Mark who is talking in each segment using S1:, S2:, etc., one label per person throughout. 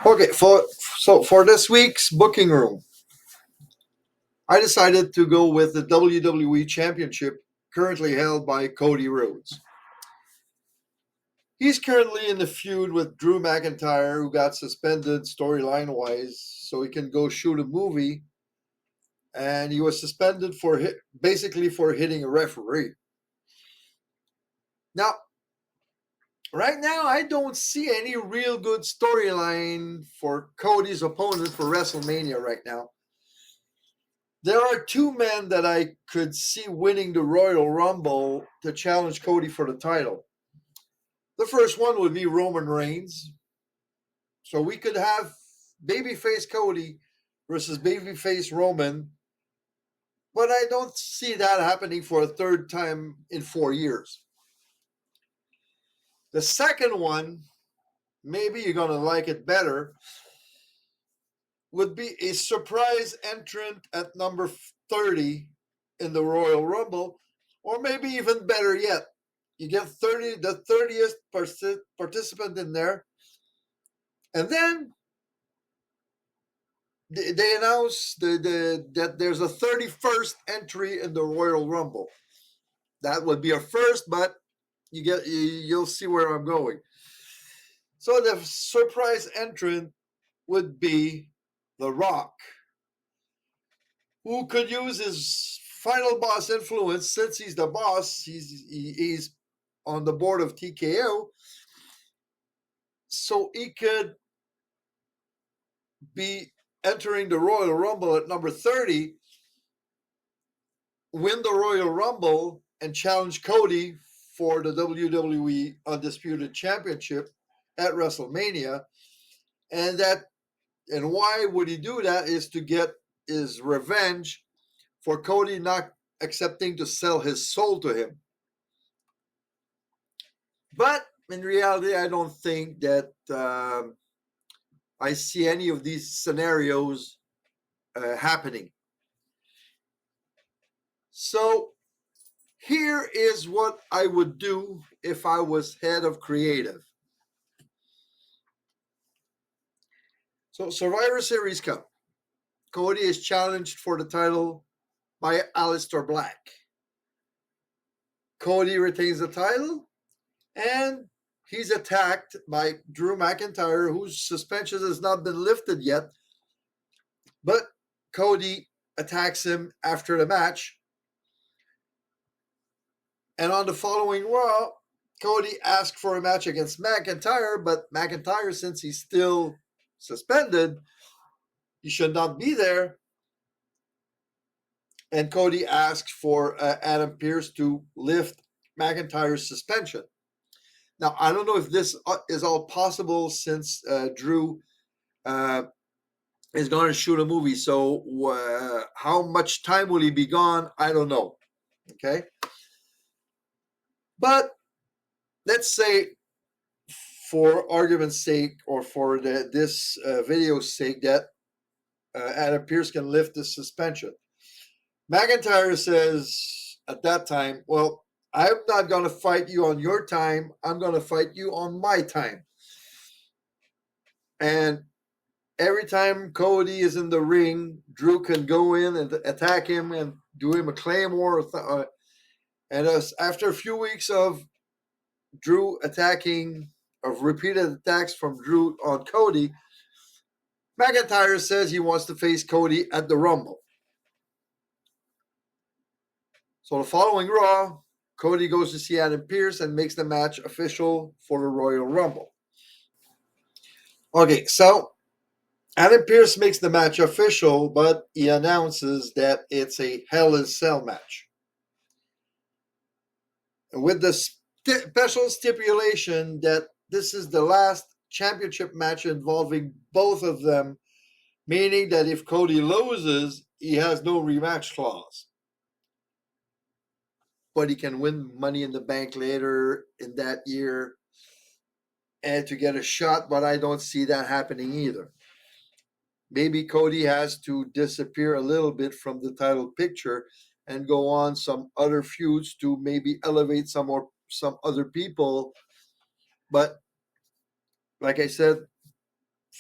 S1: Okay, for this week's booking room, I decided to go with the WWE Championship currently held by Cody Rhodes. He's currently in the feud with Drew McIntyre, who got suspended storyline wise, so he can go shoot a movie, and he was suspended for basically for hitting a referee. Now, right now, I don't see any real good storyline for Cody's opponent for WrestleMania right now. There are two men that I could see winning the Royal Rumble to challenge Cody for the title. The first one would be Roman Reigns. So we could have babyface Cody versus babyface Roman, but I don't see that happening for a third time in 4 years. The second one, maybe you're going to like it better, would be a surprise entrant at number 30 in the Royal Rumble, or maybe even better yet, you get the 30th participant in there, and then they announce that there's a 31st entry in the Royal Rumble. That would be a first, but you'll see where I'm going. So the surprise entrant would be The Rock, who could use his final boss influence. Since he's the boss, he's on the board of TKO, so he could be entering the Royal Rumble at number 30, win the Royal Rumble, and challenge Cody for the WWE Undisputed Championship at WrestleMania. And why would he do that is to get his revenge for Cody not accepting to sell his soul to him. But in reality, I don't think that I see any of these scenarios happening. So here is what I would do if I was head of creative. So Survivor Series Cup. Cody is challenged for the title by Aleister Black. Cody retains the title, and he's attacked by Drew McIntyre, whose suspension has not been lifted yet. But Cody attacks him after the match. And on the following Raw, Cody asked for a match against McIntyre, but McIntyre, since he's still suspended, he should not be there. And Cody asked for Adam Pearce to lift McIntyre's suspension. Now, I don't know if this is all possible since Drew is going to shoot a movie. So how much time will he be gone? I don't know. Okay. But let's say, for argument's sake, or for this video's sake, that Adam Pearce can lift the suspension. McIntyre says at that time, well, I'm not going to fight you on your time. I'm going to fight you on my time. And every time Cody is in the ring, Drew can go in and attack him and do him a claymore. And after a few weeks of Drew of repeated attacks from Drew on Cody, McIntyre says he wants to face Cody at the Rumble. So the following Raw, Cody goes to see Adam Pearce and makes the match official for the Royal Rumble. Okay, so Adam Pearce makes the match official, but he announces that it's a Hell in a Cell match. With the special stipulation that this is the last championship match involving both of them, meaning that if Cody loses, he has no rematch clause. But he can win Money in the Bank later in that year and to get a shot, but I don't see that happening either. Maybe Cody has to disappear a little bit from the title picture and go on some other feuds to maybe elevate some other people. But like I said,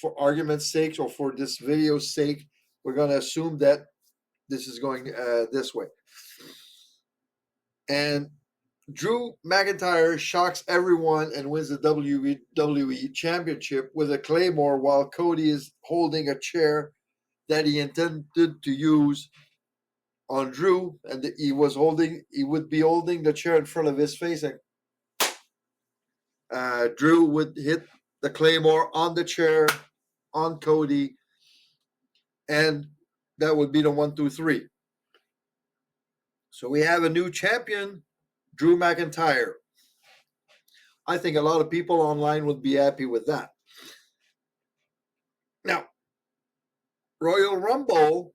S1: for argument's sake or for this video's sake, we're going to assume that this is going this way. And Drew McIntyre shocks everyone and wins the WWE Championship with a Claymore while Cody is holding a chair that he intended to use on Drew, and he would be holding the chair in front of his face, and Drew would hit the Claymore on the chair on Cody, and that would be the 1, 2, 3. So we have a new champion, Drew McIntyre. I think a lot of people online would be happy with that. Now, Royal Rumble,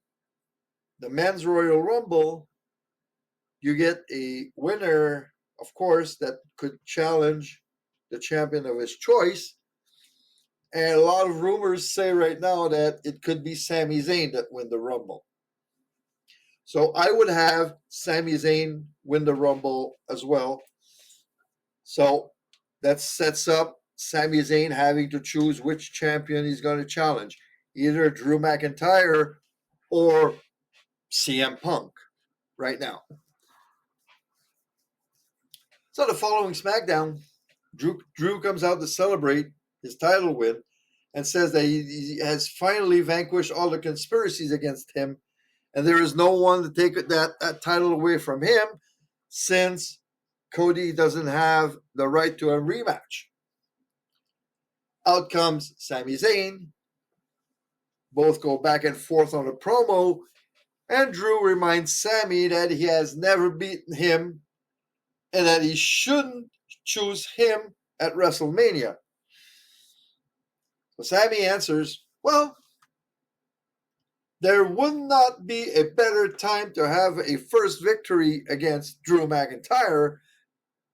S1: the men's Royal Rumble, you get a winner, of course, that could challenge the champion of his choice. And a lot of rumors say right now that it could be Sami Zayn that win the Rumble. So I would have Sami Zayn win the Rumble as well. So that sets up Sami Zayn having to choose which champion he's going to challenge. Either Drew McIntyre or CM Punk right now. So the following SmackDown, Drew comes out to celebrate his title win and says that he has finally vanquished all the conspiracies against him, and there is no one to take that title away from him since Cody doesn't have the right to a rematch. Out comes Sami Zayn. Both go back and forth on a promo, and Drew reminds Sami that he has never beaten him and that he shouldn't choose him at WrestleMania. So Sami answers, well, there would not be a better time to have a first victory against Drew McIntyre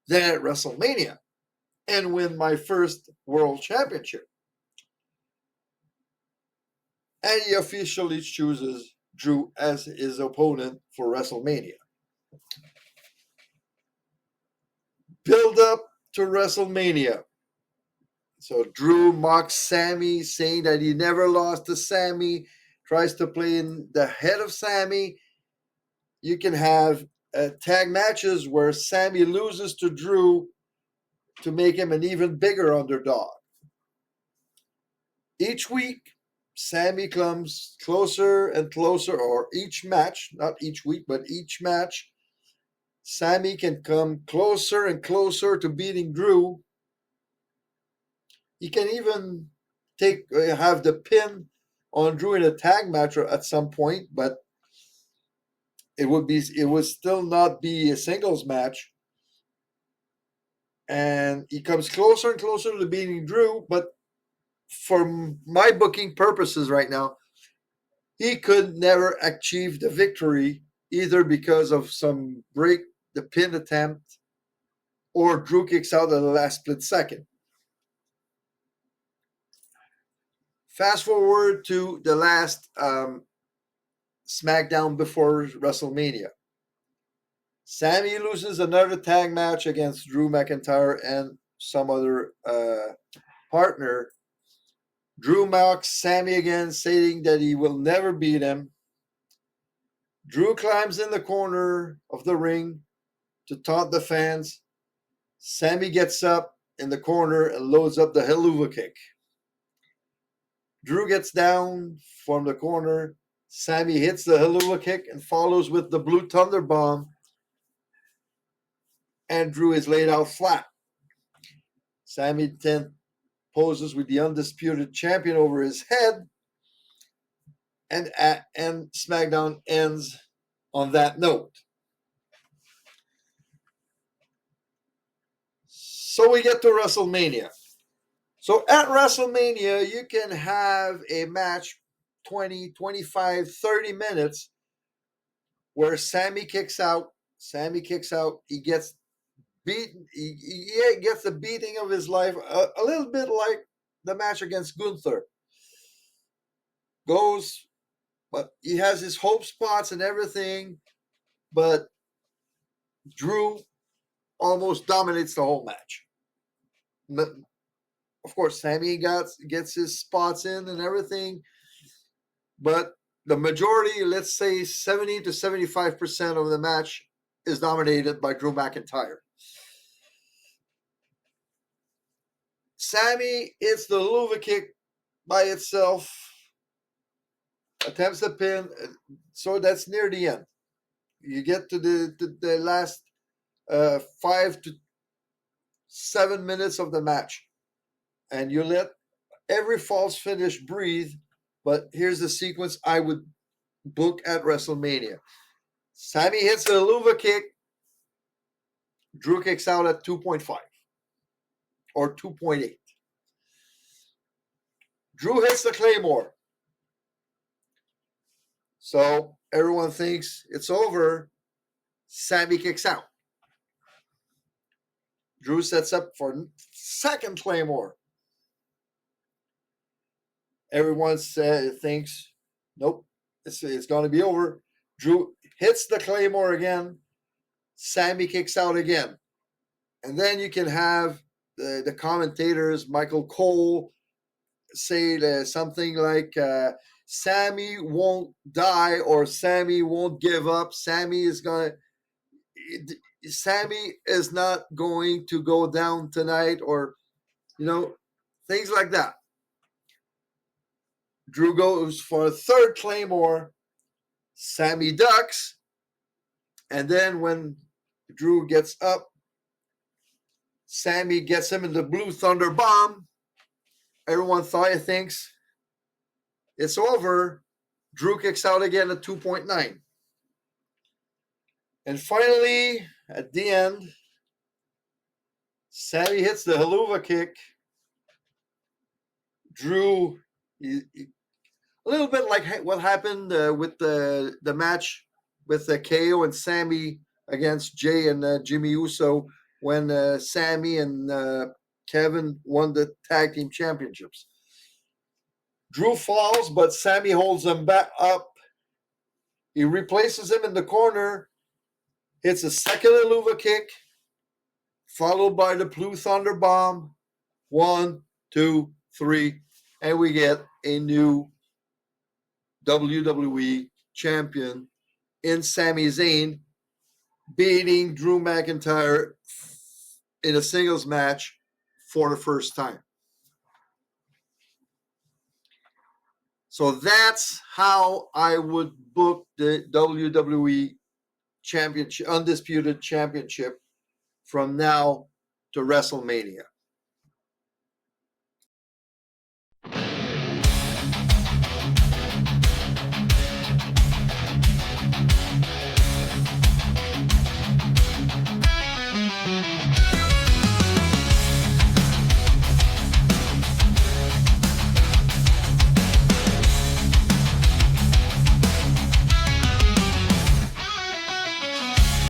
S1: than at WrestleMania and win my first world championship. And he officially chooses Drew as his opponent for WrestleMania. Build up to WrestleMania. So Drew mocks Sami, saying that he never lost to Sami, tries to play in the head of Sami. You can have tag matches where Sami loses to Drew to make him an even bigger underdog. Each week, Sami comes closer and closer, or each match, not each week, but each match, Sami can come closer and closer to beating Drew. He can even have the pin on Drew in a tag match at some point, but it would still not be a singles match. And he comes closer and closer to beating Drew, but for my booking purposes right now, he could never achieve the victory, either because of some break, the pin attempt, or Drew kicks out at the last split second. Fast forward to the last SmackDown before WrestleMania. Sami loses another tag match against Drew McIntyre and some other partner. Drew mocks Sami again, saying that he will never beat him. Drew climbs in the corner of the ring to taunt the fans. Sami gets up in the corner and loads up the Helluva Kick. Drew gets down from the corner. Sami hits the Helluva Kick and follows with the Blue Thunder Bomb. And Drew is laid out flat. Sami then poses with the Undisputed Champion over his head. And SmackDown ends on that note. So we get to WrestleMania. So at WrestleMania, you can have a match 20, 25, 30 minutes where Sami kicks out. He gets beaten. He gets the beating of his life, a little bit like the match against Gunther. But he has his hope spots and everything, but Drew almost dominates the whole match. Of course, Sammy gets his spots in and everything, but the majority, let's say 70 to 75% of the match, is dominated by Drew McIntyre. Sammy hits the Luva kick by itself, attempts the pin, so that's near the end. You get to the last 5 to 7 minutes of the match, and you let every false finish breathe. But here's the sequence I would book at WrestleMania. Sammy hits a Luva kick. Drew kicks out at 2.5 or 2.8. Drew hits the Claymore. So everyone thinks it's over. Sammy kicks out. Drew sets up for second Claymore. Everyone thinks, nope, it's going to be over. Drew hits the Claymore again. Sammy kicks out again. And then you can have the commentators, Michael Cole, say something like, Sammy won't die, or Sammy won't give up. Sammy is not going to go down tonight, or, things like that. Drew goes for a third Claymore. Sammy ducks. And then when Drew gets up, Sammy gets him in the Blue Thunder Bomb. Everyone thinks it's over. Drew kicks out again at 2.9. And finally, at the end, Sammy hits the Helluva kick. Drew, a little bit like what happened with the match with KO and Sammy against Jay and Jimmy Uso, when Sammy and Kevin won the tag team championships. Drew falls, but Sammy holds him back up. He replaces him in the corner, hits a second Helluva kick, followed by the Blue Thunder Bomb. 1, 2, 3, and we get a new WWE champion in Sami Zayn, beating Drew McIntyre in a singles match for the first time. So that's how I would book the WWE Championship, Undisputed Championship, from now to WrestleMania.